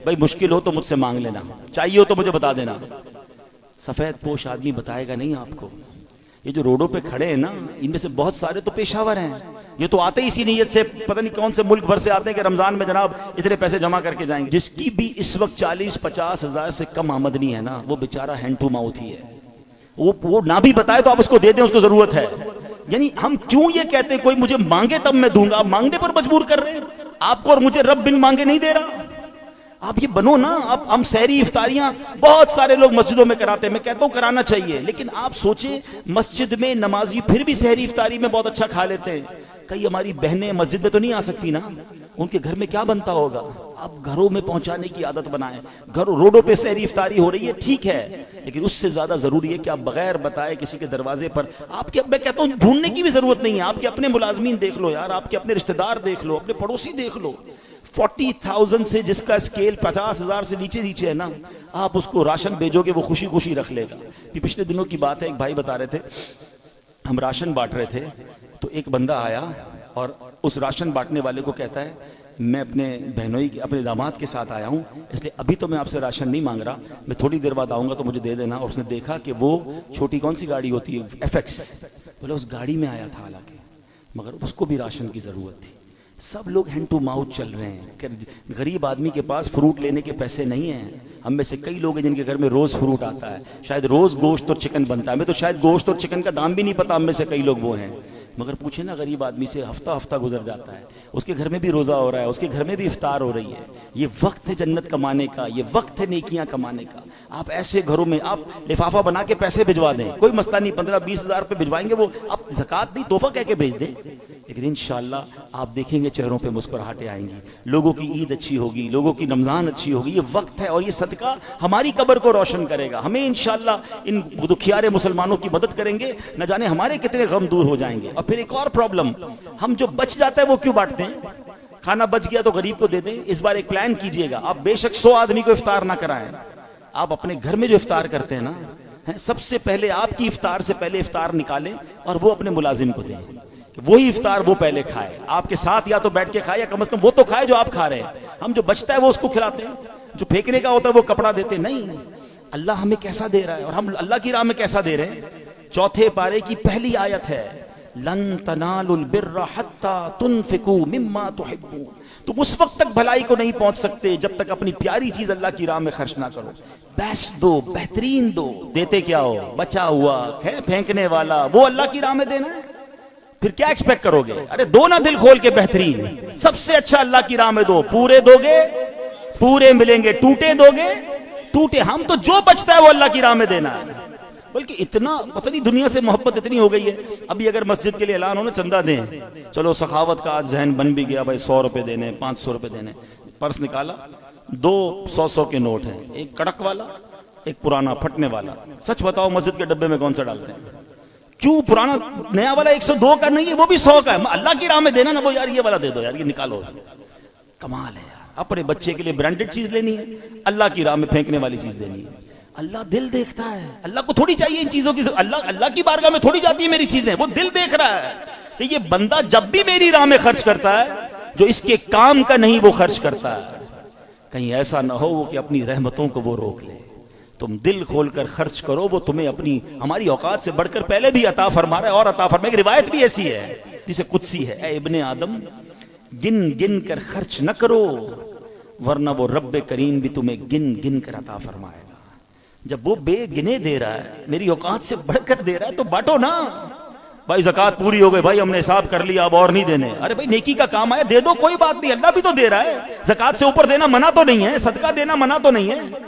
بھائی مشکل ہو تو مجھ سے مانگ لینا، چاہیے ہو تو مجھے بتا دینا۔ سفید پوش آدمی بتائے گا نہیں آپ کو۔ یہ جو روڈوں پہ کھڑے ہیں نا، ان میں سے بہت سارے تو پیشہ ور ہیں، یہ تو آتے ہی اسی نیت سے، پتہ نہیں کون سے ملک بھر سے آتے ہیں کہ رمضان میں جناب اتنے پیسے جمع کر کے جائیں گے۔ جس کی بھی اس وقت 40-50 ہزار سے کم آمدنی ہے نا، وہ بیچارہ ہینڈ ٹو ماؤتھ ہی ہے۔ وہ نہ بھی بتائے تو آپ اس کو دے دیں، اس کو ضرورت ہے۔ یعنی ہم کیوں یہ کہتے ہیں کوئی مجھے مانگے تب میں دوں گا، مانگنے پر مجبور کر رہے ہیں آپ کو، اور مجھے رب بن مانگے نہیں دے رہا۔ آپ یہ بنو نا۔ اب ہم سحری افطاریاں بہت سارے لوگ مسجدوں میں کراتے ہیں، میں کہتا ہوں کرانا چاہیے، لیکن آپ سوچیں مسجد میں نمازی پھر بھی سحری افطاری میں بہت اچھا کھا لیتے ہیں، کئی ہماری بہنیں مسجد میں تو نہیں آ سکتی نا، ان کے گھر میں کیا بنتا ہوگا؟ آپ گھروں میں پہنچانے کی عادت بنائیں۔ گھروں روڈوں پہ سحری افطاری ہو رہی ہے ٹھیک ہے، لیکن اس سے زیادہ ضروری ہے کہ آپ بغیر بتائے کسی کے دروازے پر، آپ کے، میں کہتا ہوں ڈھونڈنے کی بھی ضرورت نہیں ہے، آپ کے اپنے ملازمین دیکھ لو یار، آپ کے اپنے رشتہ دار دیکھ لو، اپنے پڑوسی دیکھ لو۔ 40,000 سے جس کا اسکیل 50,000 سے نیچے ہے نا، آپ اس کو راشن بھیجو گے وہ خوشی خوشی رکھ لے گا۔ یہ پچھلے دنوں کی بات ہے، ایک بھائی بتا رہے تھے ہم راشن بانٹ رہے تھے، تو ایک بندہ آیا اور اس راشن بانٹنے والے کو کہتا ہے میں اپنے بہنوئی اپنے داماد کے ساتھ آیا ہوں، اس لیے ابھی تو میں آپ سے راشن نہیں مانگ رہا، میں تھوڑی دیر بعد آؤں گا تو مجھے دے دینا۔ اور اس نے دیکھا کہ وہ چھوٹی کون سی گاڑی ہوتی ہے، FX، بولے اس گاڑی میں آیا تھا حالانکہ، مگر اس کو بھی راشن کی ضرورت تھی۔ سب لوگ ہینڈ ٹو ماؤتھ چل رہے ہیں، غریب آدمی کے پاس فروٹ لینے کے پیسے نہیں ہیں۔ ہم میں سے کئی لوگ ہیں جن کے گھر میں روز فروٹ آتا ہے، شاید روز گوشت اور چکن بنتا ہے، ہمیں تو شاید گوشت اور چکن کا دام بھی نہیں پتا، ہم میں سے کئی لوگ وہ ہیں، مگر پوچھیں نا غریب آدمی سے، ہفتہ گزر جاتا ہے، اس کے گھر میں بھی روزہ ہو رہا ہے، اس کے گھر میں بھی افطار ہو رہی ہے۔ یہ وقت ہے جنت کمانے کا، یہ وقت ہے نیکیاں کمانے کا۔ آپ ایسے گھروں میں آپ لفافہ بنا کے پیسے بھجوا دیں، کوئی مسئلہ نہیں، 15-20 ہزار روپے بھجوائیں گے، وہ آپ زکوٰۃ نہیں تحفہ کہہ کے بھیج دیں، لیکن انشاءاللہ آپ دیکھیں گے چہروں پہ مسکراہٹیں آئیں گی، لوگوں کی عید اچھی ہوگی، لوگوں کی رمضان اچھی ہوگی۔ یہ وقت ہے اور یہ صدقہ ہماری قبر کو روشن کرے گا، ہمیں انشاءاللہ ان دکھیارے مسلمانوں کی مدد کریں گے، نہ جانے ہمارے کتنے غم دور ہو جائیں گے۔ اور پھر ایک اور پرابلم، ہم جو بچ جاتا ہے وہ کیوں بانٹتے ہیں؟ کھانا بچ گیا تو غریب کو دے دیں۔ اس بار ایک پلان کیجئے گا، آپ بے شک 100 آدمی کو افطار نہ کرائیں، آپ اپنے گھر میں جو افطار کرتے ہیں نا، سب سے پہلے آپ کی افطار سے پہلے افطار نکالیں اور وہ اپنے ملازم کو دیں، وہی افطار وہ پہلے کھائے، آپ کے ساتھ یا تو بیٹھ کے کھائے یا کم از کم وہ تو کھائے جو آپ کھا رہے ہیں۔ ہم جو بچتا ہے وہ اس کو کھلاتے ہیں، جو پھینکنے کا ہوتا ہے وہ کپڑا دیتے نہیں۔ اللہ ہمیں کیسا دے رہا ہے اور ہم اللہ کی راہ میں کیسا دے رہے ہیں۔ 4 پارے کی پہلی آیت ہے لن تنالوا البر حتى تنفقوا مما تحبون، تم اس وقت تک بھلائی کو نہیں پہنچ سکتے جب تک اپنی پیاری چیز اللہ کی راہ میں خرچ نہ کرو، بیسٹ دو، بہترین دو۔ دیتے کیا ہو؟ بچا ہوا پھینکنے والا، وہ اللہ کی راہ میں دینا ہے، پھر کیا ایکسپیکٹ کرو گے؟ ارے دو نا دل کھول کے بہترین، سب سے اچھا اللہ کی راہ میں دو، پورے دو گے پورے ملیں گے، ٹوٹے دو گے ٹوٹے۔ ہم تو جو بچتا ہے وہ اللہ کی راہ میں دینا ہے، بلکہ اتنا پتہ نہیں دنیا سے محبت اتنی ہو گئی ہے۔ ابھی اگر مسجد کے لیے اعلان ہو نا چندہ دیں، چلو سخاوت کا آج ذہن بن بھی گیا، بھائی 100 روپے دینے، 500 روپے دینے، پرس نکالا، 2 100 کے نوٹ ہیں، ایک کڑک والا ایک پرانا پھٹنے والا۔ سچ بتاؤ مسجد کے ڈبے میں کون سا ڈالتے ہیں؟ کیوں؟ پرانا نیا والا 102 کا نہیں ہے، وہ بھی 100 کا ہے، اللہ کی راہ میں دینا نا، وہ یار یہ والا دے دو یار، یہ نکالو۔ کمال ہے یار، اپنے بچے کے لیے برانڈڈ چیز لینی ہے، اللہ کی راہ میں پھینکنے والی چیز دینی ہے۔ اللہ دل دیکھتا ہے، اللہ کو تھوڑی چاہیے ان چیزوں کی، اللہ کی بارگاہ میں تھوڑی جاتی ہے میری چیزیں، وہ دل دیکھ رہا ہے کہ یہ بندہ جب بھی میری راہ میں خرچ کرتا ہے جو اس کے کام کا نہیں وہ خرچ کرتا ہے، کہیں ایسا نہ ہو کہ اپنی رحمتوں کو وہ روک لے۔ تم دل کھول کر خرچ کرو، وہ تمہیں اپنی ہماری اوقات سے بڑھ کر پہلے بھی عطا فرما رہا ہے اور عطا فرمائے۔ ایک روایت بھی ایسی ہے جسے قدسی ہے، اے ابن آدم گن گن کر خرچ نہ کرو ورنہ وہ رب کریم بھی تمہیں گن گن کر عطا فرمائے گا۔ جب وہ بے گنے دے رہا ہے، میری اوقات سے بڑھ کر دے رہا ہے، تو بانٹو نا۔ بھائی زکوٰۃ پوری ہو گئی، بھائی ہم نے حساب کر لیا اب اور نہیں دینے، ارے بھائی نیکی کا کام آیا دے دو، کوئی بات نہیں، اللہ بھی تو دے رہا ہے۔ زکوٰۃ سے اوپر دینا منع تو نہیں ہے، صدقہ دینا منع تو نہیں ہے۔